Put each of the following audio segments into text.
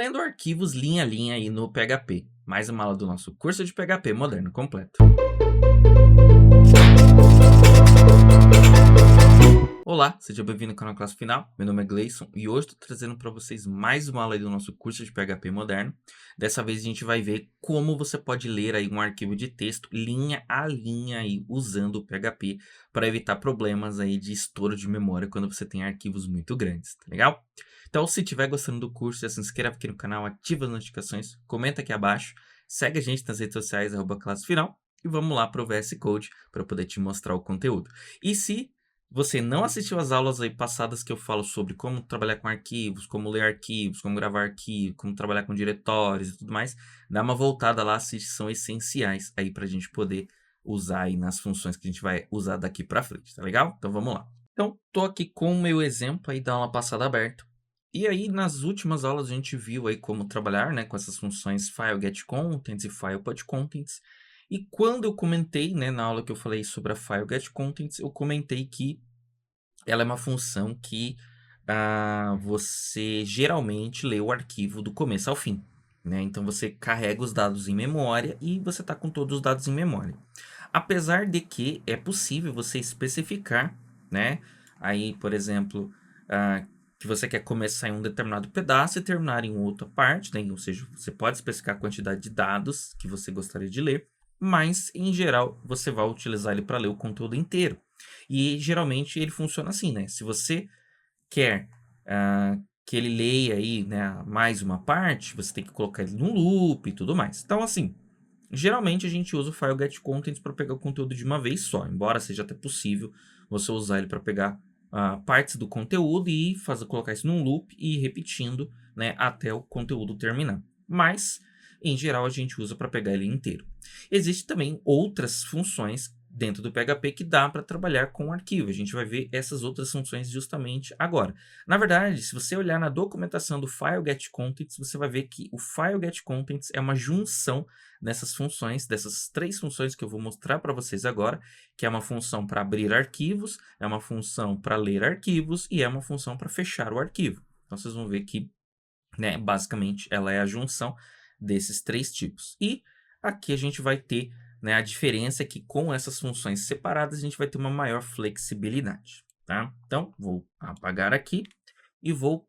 Lendo arquivos linha a linha aí no PHP. Mais uma aula do nosso curso de PHP moderno completo. Olá, seja bem-vindo ao canal Classe Final. Meu nome é Gleison e hoje estou trazendo para vocês mais uma aula aí do nosso curso de PHP moderno. Dessa vez a gente vai ver como você pode ler aí um arquivo de texto linha a linha aí usando o PHP para evitar problemas aí de estouro de memória quando você tem arquivos muito grandes, tá legal? Então, se estiver gostando do curso, já se inscreve aqui no canal, ativa as notificações, comenta aqui abaixo, segue a gente nas redes sociais, @Classe Final, e vamos lá para o VS Code para poder te mostrar o conteúdo. E se você não assistiu às aulas aí passadas que eu falo sobre como trabalhar com arquivos, como ler arquivos, como gravar arquivo, como trabalhar com diretórios e tudo mais, dá uma voltada lá, assiste, são essenciais aí para a gente poder usar aí nas funções que a gente vai usar daqui para frente, tá legal? Então vamos lá. Então, tô aqui com o meu exemplo aí da aula passada aberto. E aí, nas últimas aulas, a gente viu aí como trabalhar, né, com essas funções fileGetContents e filePutContents. E quando eu comentei, né, na aula que eu falei sobre a fileGetContents, eu comentei que ela é uma função que você geralmente lê o arquivo do começo ao fim, né? Então, você carrega os dados em memória e você está com todos os dados em memória. Apesar de que é possível você especificar, né? Aí, por exemplo, que você quer começar em um determinado pedaço e terminar em outra parte, né? Ou seja, você pode especificar a quantidade de dados que você gostaria de ler, mas, em geral, você vai utilizar ele para ler o conteúdo inteiro. E, geralmente, ele funciona assim, né? Se você quer que ele leia aí, né, mais uma parte, você tem que colocar ele no loop e tudo mais. Então, assim, geralmente a gente usa o fileGetContents para pegar o conteúdo de uma vez só, embora seja até possível você usar ele para pegar partes do conteúdo e colocar isso num loop e ir repetindo, né, até o conteúdo terminar. Mas, em geral, a gente usa para pegar ele inteiro. Existem também outras funções dentro do PHP que dá para trabalhar com arquivo. A gente vai ver essas outras funções justamente agora. Na verdade, se você olhar na documentação do fileGetContents, você vai ver que o fileGetContents é uma junção dessas funções, dessas três funções que eu vou mostrar para vocês agora, que é uma função para abrir arquivos, é uma função para ler arquivos e é uma função para fechar o arquivo. Então, vocês vão ver que, né, basicamente, ela é a junção desses três tipos. E aqui a gente vai ter, né, a diferença é que com essas funções separadas a gente vai ter uma maior flexibilidade, tá? Então, vou apagar aqui e vou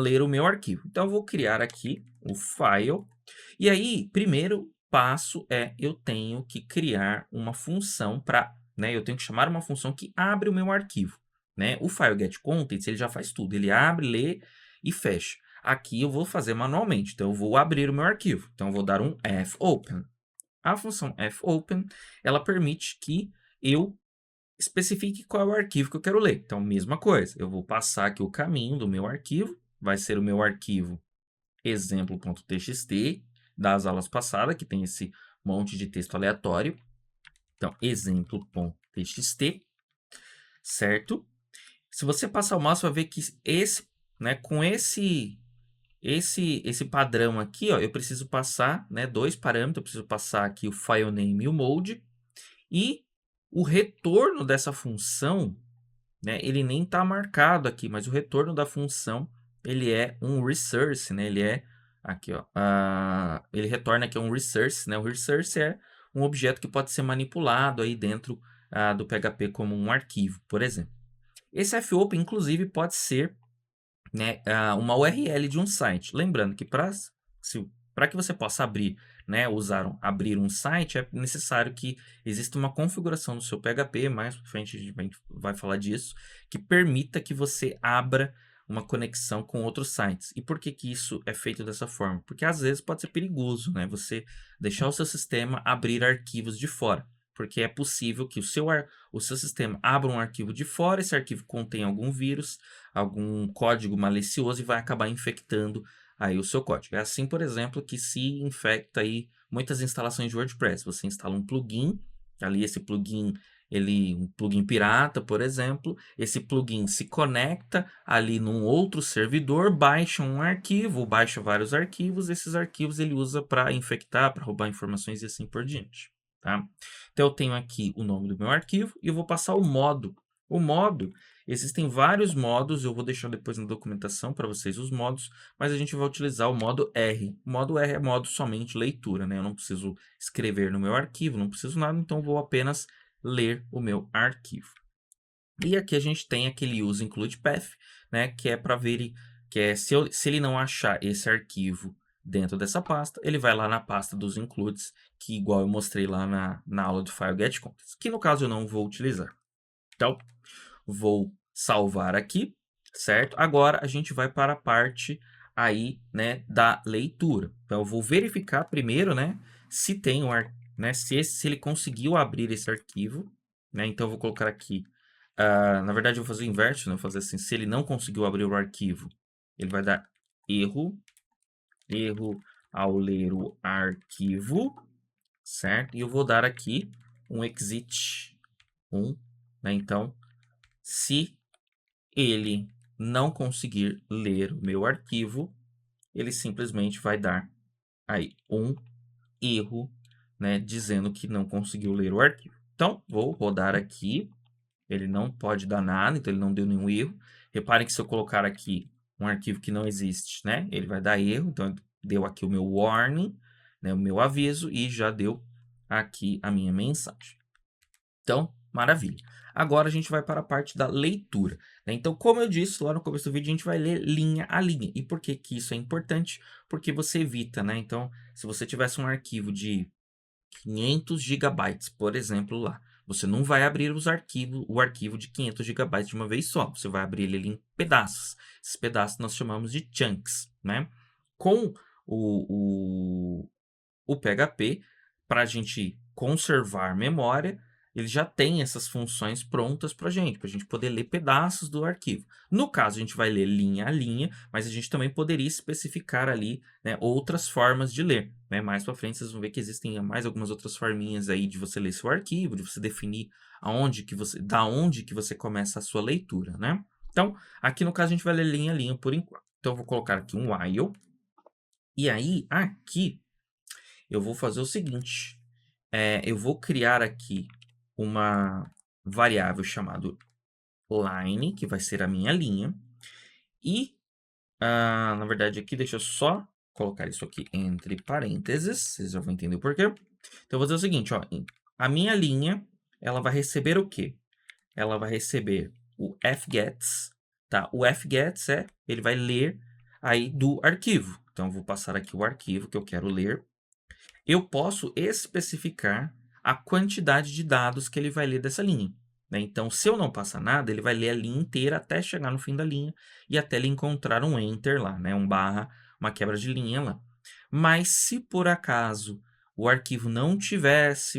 ler o meu arquivo. Então, eu vou criar aqui o file. E aí, primeiro passo é eu tenho que criar uma função para, né, eu tenho que chamar uma função que abre o meu arquivo, né? O fileGetContents, ele já faz tudo, ele abre, lê e fecha. Aqui eu vou fazer manualmente, então eu vou abrir o meu arquivo. Então, eu vou dar um fopen. A função fopen, ela permite que eu especifique qual é o arquivo que eu quero ler. Então, mesma coisa, eu vou passar aqui o caminho do meu arquivo, vai ser o meu arquivo exemplo.txt das aulas passadas, que tem esse monte de texto aleatório. Então, exemplo.txt, certo? Se você passar o mouse, vai ver que esse, né, com esse padrão aqui, ó, eu preciso passar, né, dois parâmetros, eu preciso passar aqui o file name e o mode, e o retorno dessa função, né, ele nem está marcado aqui, mas o retorno da função, ele é um resource, né, ele é aqui, ó, ele retorna aqui um resource, né, o resource é um objeto que pode ser manipulado aí dentro do PHP como um arquivo, por exemplo. Esse fopen, inclusive, pode ser, né, uma URL de um site. Lembrando que para que você possa abrir, né, abrir um site, é necessário que exista uma configuração no seu PHP, mais para frente a gente vai falar disso, que permita que você abra uma conexão com outros sites. E por que que isso é feito dessa forma? Porque às vezes pode ser perigoso, né, você deixar o seu sistema abrir arquivos de fora. Porque é possível que o seu sistema abra um arquivo de fora, esse arquivo contém algum vírus, algum código malicioso e vai acabar infectando aí o seu código. É assim, por exemplo, que se infecta aí muitas instalações de WordPress. Você instala um plugin, ali esse plugin, um plugin pirata, por exemplo, esse plugin se conecta ali num outro servidor, baixa um arquivo, baixa vários arquivos, esses arquivos ele usa para infectar, para roubar informações e assim por diante, tá? Então eu tenho aqui o nome do meu arquivo e eu vou passar o modo. O modo, Existem vários modos, eu vou deixar depois na documentação para vocês os modos, mas a gente vai utilizar o modo R. O modo R é modo somente leitura, né? Eu não preciso escrever no meu arquivo, não preciso nada, então vou apenas ler o meu arquivo. E aqui a gente tem aquele use include path, né? Que é para ver, que é se ele não achar esse arquivo dentro dessa pasta, ele vai lá na pasta dos includes, que igual eu mostrei lá na aula do file get contents, que no caso eu não vou utilizar. Então, vou salvar aqui, certo? Agora a gente vai para a parte aí, né, da leitura. Então eu vou verificar primeiro, né, se tem né, se ele conseguiu abrir esse arquivo, né? Então eu vou colocar aqui, na verdade eu vou fazer o inverso, né? Vou fazer assim, se ele não conseguiu abrir o arquivo, ele vai dar erro ao ler o arquivo, certo? E eu vou dar aqui um exit 1, né? Então, se ele não conseguir ler o meu arquivo, ele simplesmente vai dar aí um erro, né, dizendo que não conseguiu ler o arquivo. Então, vou rodar aqui, ele não pode dar nada, então ele não deu nenhum erro. Reparem que se eu colocar aqui um arquivo que não existe, né, ele vai dar erro, então deu aqui o meu warning, né, o meu aviso, e já deu aqui a minha mensagem. Então, maravilha. Agora a gente vai para a parte da leitura, né? Então, como eu disse lá no começo do vídeo, a gente vai ler linha a linha. E por que que isso é importante? Porque você evita, né? Então, se você tivesse um arquivo de 500 gigabytes, por exemplo, lá, você não vai abrir o arquivo de 500 gigabytes de uma vez só. Você vai abrir ele em pedaços. Esses pedaços nós chamamos de chunks, né? Com o PHP, para a gente conservar memória, ele já tem essas funções prontas para a gente poder ler pedaços do arquivo. No caso, a gente vai ler linha a linha, mas a gente também poderia especificar ali, né, outras formas de ler, né? Mais para frente vocês vão ver que existem mais algumas outras forminhas aí de você ler seu arquivo, de você definir da onde que você começa a sua leitura, né? Então, aqui no caso a gente vai ler linha a linha por enquanto. Então, eu vou colocar aqui um while, e aí aqui eu vou fazer o seguinte, eu vou criar aqui uma variável chamada line, que vai ser a minha linha, e, na verdade, aqui deixa eu só colocar isso aqui entre parênteses, vocês já vão entender o porquê. Então, eu vou fazer o seguinte, ó, a minha linha, ela vai receber o quê? Ela vai receber o fgets, tá? O fgets ele vai ler aí do arquivo. Então, eu vou passar aqui o arquivo que eu quero ler. Eu posso especificar a quantidade de dados que ele vai ler dessa linha, né? Então, se eu não passar nada, ele vai ler a linha inteira até chegar no fim da linha e até ele encontrar um enter lá, né? Um barra, uma quebra de linha lá. Mas se por acaso o arquivo não tivesse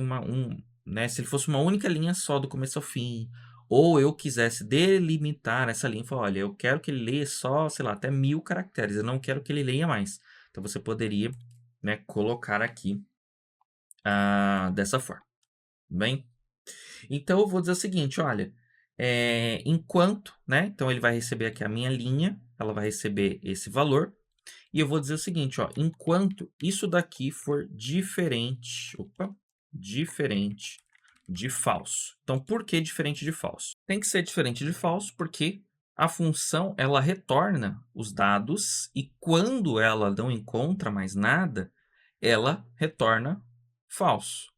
né? Se ele fosse uma única linha só do começo ao fim, ou eu quisesse delimitar essa linha, falar, olha, eu quero que ele leia só, sei lá, até 1000 caracteres, eu não quero que ele leia mais. Então, você poderia, né, colocar aqui dessa forma, bem? Então, eu vou dizer o seguinte, olha, enquanto, né, então ele vai receber aqui a minha linha, ela vai receber esse valor, e eu vou dizer o seguinte, ó, enquanto isso daqui for diferente de falso. Então, por que diferente de falso? Tem que ser diferente de falso porque a função, ela retorna os dados e quando ela não encontra mais nada, ela retorna falso,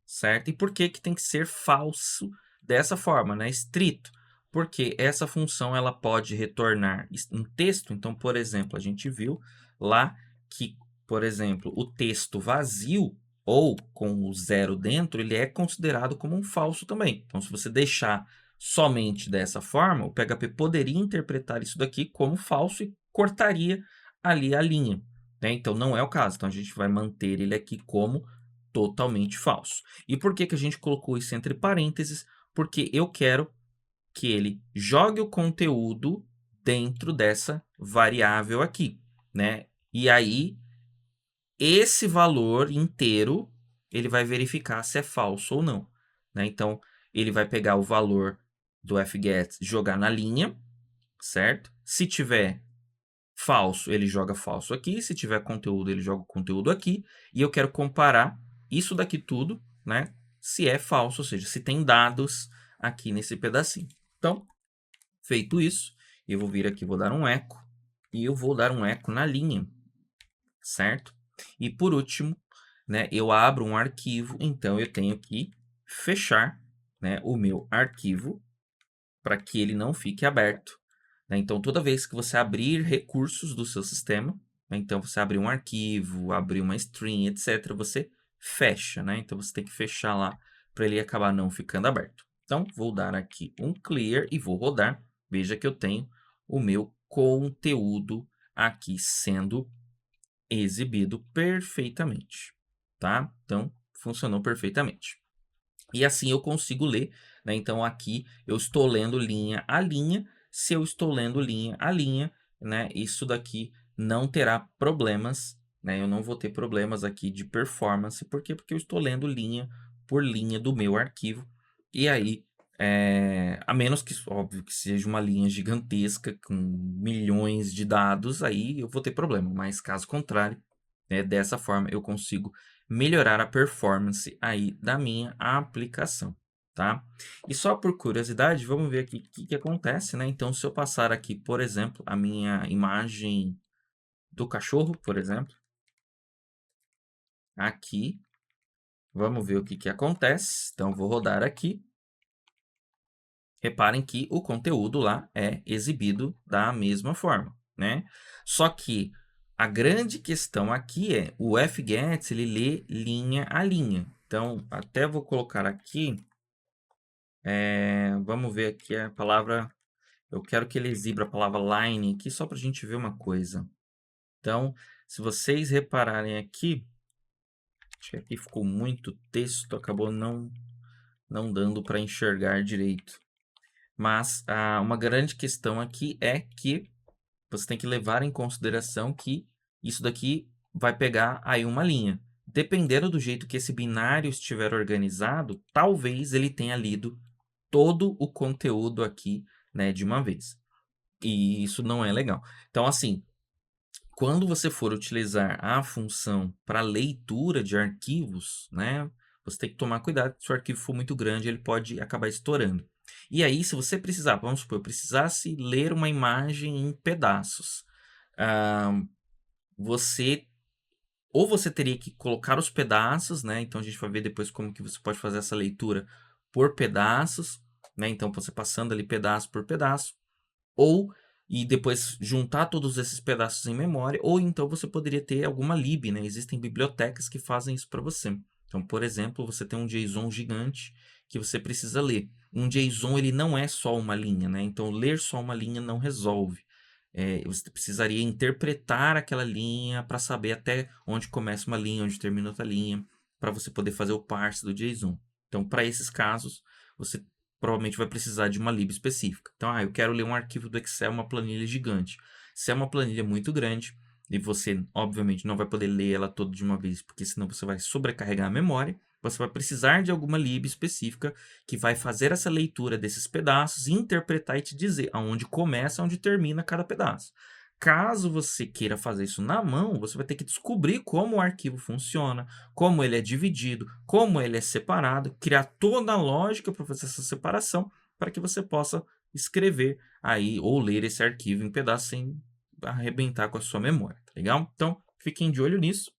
certo? E por que que tem que ser falso dessa forma, né? Estrito. Porque essa função ela pode retornar um texto. Então, por exemplo, a gente viu lá que, por exemplo, o texto vazio ou com o zero dentro, ele é considerado como um falso também. Então, se você deixar somente dessa forma, o PHP poderia interpretar isso daqui como falso e cortaria ali a linha, né? Então, não é o caso. Então, a gente vai manter ele aqui como totalmente falso. E por que que a gente colocou isso entre parênteses? Porque eu quero que ele jogue o conteúdo dentro dessa variável aqui, né? E aí, esse valor inteiro, ele vai verificar se é falso ou não, né? Então, ele vai pegar o valor do fget, jogar na linha, certo? Se tiver falso, ele joga falso aqui. Se tiver conteúdo, ele joga o conteúdo aqui. E eu quero comparar isso daqui tudo, né? Se é falso, ou seja, se tem dados aqui nesse pedacinho. Então, Feito isso, eu vou vir aqui, vou dar um eco, e eu vou dar um eco na linha, certo? E por último, né, eu abro um arquivo, então eu tenho que fechar, né, o meu arquivo para que ele não fique aberto, né? Então, toda vez que você abrir recursos do seu sistema, né, então você abrir um arquivo, abrir uma string, etc., você fecha, né? Então, você tem que fechar lá para ele acabar não ficando aberto. Então, vou dar aqui um clear e vou rodar. Veja que eu tenho o meu conteúdo aqui sendo exibido perfeitamente, tá? Então, funcionou perfeitamente. E assim eu consigo ler, né? Então aqui eu estou lendo linha a linha. Se eu estou lendo linha a linha, né? Isso daqui não terá problemas, né? Eu não vou ter problemas aqui de performance. Por quê? Porque eu estou lendo linha por linha do meu arquivo. E aí, a menos que, óbvio, que seja uma linha gigantesca com milhões de dados, aí eu vou ter problema. Mas caso contrário, né, dessa forma eu consigo melhorar a performance aí da minha aplicação, tá? E só por curiosidade, vamos ver aqui o que acontece, né? Então, se eu passar aqui, por exemplo, a minha imagem do cachorro, por exemplo, aqui, vamos ver o que acontece. Então, vou rodar aqui. Reparem que o conteúdo lá é exibido da mesma forma, né? Só que a grande questão aqui é o fgets, ele lê linha a linha. Então, até vou colocar aqui, vamos ver aqui a palavra, eu quero que ele exiba a palavra line aqui só para a gente ver uma coisa. Então, se vocês repararem aqui, acho que aqui ficou muito texto, acabou não dando para enxergar direito. Mas uma grande questão aqui é que você tem que levar em consideração que isso daqui vai pegar aí uma linha. Dependendo do jeito que esse binário estiver organizado, talvez ele tenha lido todo o conteúdo aqui, né, de uma vez. E isso não é legal. Então, assim, quando você for utilizar a função para leitura de arquivos, né, você tem que tomar cuidado. Se o arquivo for muito grande, ele pode acabar estourando. E aí, se você precisar, vamos supor, eu precisasse ler uma imagem em pedaços, ah, você ou você teria que colocar os pedaços, né? Então a gente vai ver depois como que você pode fazer essa leitura por pedaços, né? Então você passando ali pedaço por pedaço, ou e depois juntar todos esses pedaços em memória, ou então você poderia ter alguma lib, né? Existem bibliotecas que fazem isso para você. Então, por exemplo, você tem um JSON gigante que você precisa ler. Um JSON ele não é só uma linha, né? Então, ler só uma linha não resolve. Você precisaria interpretar aquela linha para saber até onde começa uma linha, onde termina outra linha, para você poder fazer o parse do JSON. Então, para esses casos, você provavelmente vai precisar de uma lib específica. Então, eu quero ler um arquivo do Excel, uma planilha gigante. Se é uma planilha muito grande, e você, obviamente, não vai poder ler ela toda de uma vez, porque senão você vai sobrecarregar a memória, você vai precisar de alguma lib específica que vai fazer essa leitura desses pedaços, interpretar e te dizer aonde começa, aonde termina cada pedaço. Caso você queira fazer isso na mão, você vai ter que descobrir como o arquivo funciona, como ele é dividido, como ele é separado, criar toda a lógica para fazer essa separação, para que você possa escrever aí ou ler esse arquivo em pedaços sem arrebentar com a sua memória, tá legal? Então, fiquem de olho nisso.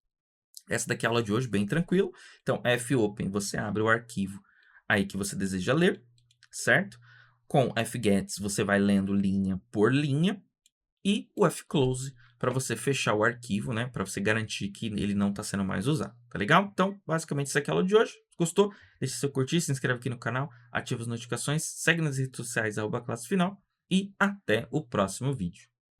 Essa daqui é a aula de hoje, bem tranquilo. Então, fopen, você abre o arquivo aí que você deseja ler, certo? Com fgets, você vai lendo linha por linha. E o fclose para você fechar o arquivo, né? Para você garantir que ele não está sendo mais usado, tá legal? Então, basicamente, essa aqui é a aula de hoje. Gostou? Deixa seu curtir, se inscreve aqui no canal, ativa as notificações, segue nas redes sociais, @classefinal e até o próximo vídeo.